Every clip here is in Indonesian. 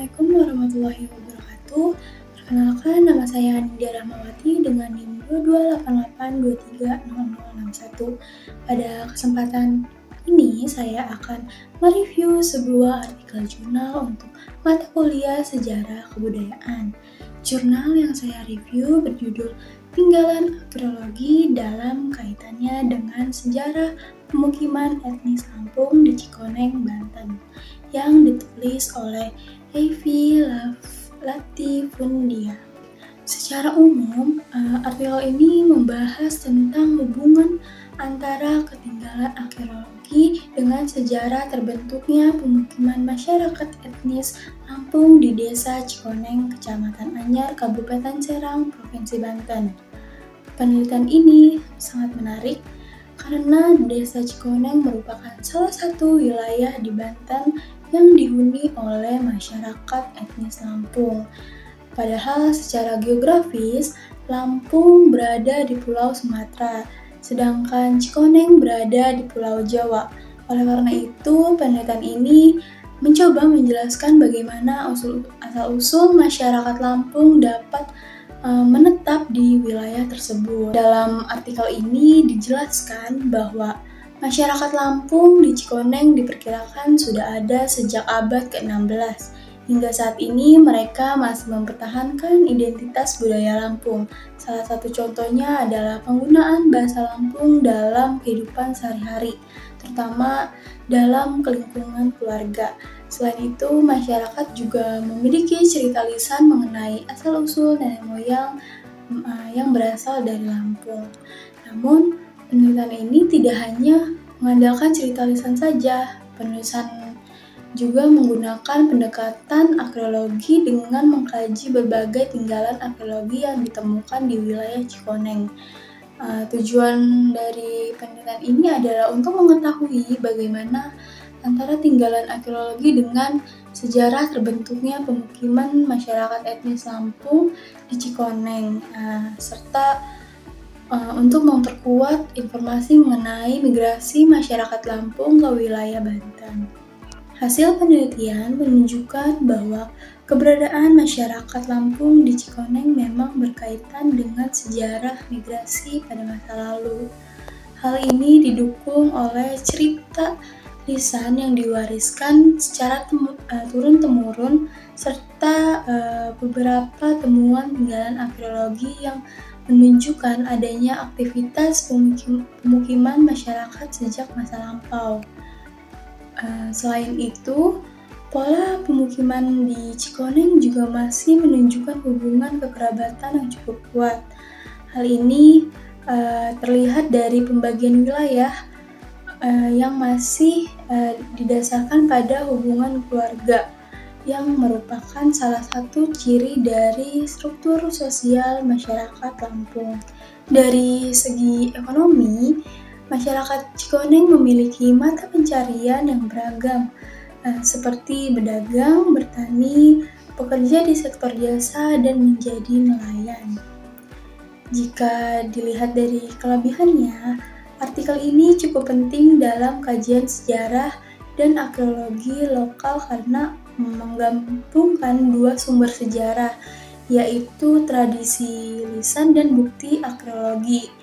Assalamualaikum warahmatullahi wabarakatuh. Perkenalkan, nama saya Anindya Rahmawati dengan NIM 2288230061. Pada kesempatan ini, saya akan mereview sebuah artikel jurnal untuk mata kuliah Sejarah Kebudayaan. Jurnal yang saya review berjudul Tinggalan Arkeologi dalam kaitannya dengan sejarah pemukiman etnis Lampung di Cikoneng, Banten, yang ditulis oleh Evi Latifundia. Secara umum, artikel ini membahas tentang hubungan antara ketinggalan arkeologi dengan sejarah terbentuknya pemukiman masyarakat etnis Lampung di Desa Cikoneng, Kecamatan Anyar, Kabupaten Serang, Provinsi Banten. Penelitian ini sangat menarik karena Desa Cikoneng merupakan salah satu wilayah di Banten yang dihuni oleh masyarakat etnis Lampung. Padahal secara geografis, Lampung berada di Pulau Sumatera, sedangkan Cikoneng berada di Pulau Jawa. Oleh karena itu, penelitian ini mencoba menjelaskan bagaimana asal-usul masyarakat Lampung dapat menetap di wilayah tersebut. Dalam artikel ini dijelaskan bahwa masyarakat Lampung di Cikoneng diperkirakan sudah ada sejak abad ke-16. Hingga saat ini mereka masih mempertahankan identitas budaya Lampung. Salah satu contohnya adalah penggunaan bahasa Lampung dalam kehidupan sehari-hari, terutama dalam lingkungan keluarga. Selain itu, masyarakat juga memiliki cerita lisan mengenai asal-usul nenek moyang yang berasal dari Lampung. Namun, penelitian ini tidak hanya mengandalkan cerita lisan saja. Penulisan juga menggunakan pendekatan arkeologi dengan mengkaji berbagai tinggalan arkeologi yang ditemukan di wilayah Cikoneng. Tujuan dari penelitian ini adalah untuk mengetahui bagaimana antara tinggalan arkeologi dengan sejarah terbentuknya pemukiman masyarakat etnis Lampung di Cikoneng, serta untuk memperkuat informasi mengenai migrasi masyarakat Lampung ke wilayah Banten. Hasil penelitian menunjukkan bahwa keberadaan masyarakat Lampung di Cikoneng memang berkaitan dengan sejarah migrasi pada masa lalu. Hal ini didukung oleh cerita lisan yang diwariskan secara turun-temurun serta beberapa temuan tinggalan arkeologi yang menunjukkan adanya aktivitas pemukiman masyarakat sejak masa lampau. Selain itu, pola pemukiman di Cikoneng juga masih menunjukkan hubungan kekerabatan yang cukup kuat. Hal ini terlihat dari pembagian wilayah yang masih didasarkan pada hubungan keluarga, yang merupakan salah satu ciri dari struktur sosial masyarakat Lampung. Dari segi ekonomi, masyarakat Cikoneng memiliki mata pencarian yang beragam, seperti berdagang, bertani, bekerja di sektor jasa, dan menjadi nelayan. Jika dilihat dari kelebihannya, artikel ini cukup penting dalam kajian sejarah dan arkeologi lokal karena menggabungkan dua sumber sejarah, yaitu tradisi lisan dan bukti arkeologi.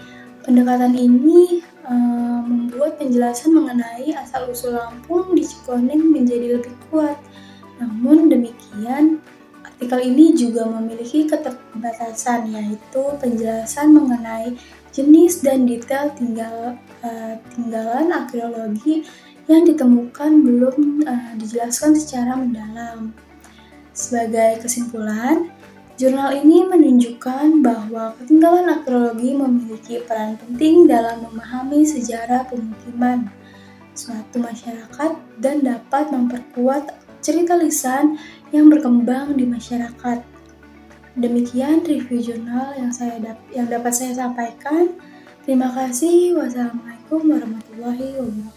Pendekatan ini membuat penjelasan mengenai asal-usul Lampung di Cikoneng menjadi lebih kuat. Namun demikian, artikel ini juga memiliki keterbatasan, yaitu penjelasan mengenai jenis dan detail tinggalan arkeologi yang ditemukan belum dijelaskan secara mendalam. Sebagai kesimpulan, jurnal ini menunjukkan bahwa ketinggalan arkeologi memiliki peran penting dalam memahami sejarah pemukiman suatu masyarakat dan dapat memperkuat cerita lisan yang berkembang di masyarakat. Demikian review jurnal yang dapat saya sampaikan. Terima kasih. Wassalamualaikum warahmatullahi wabarakatuh.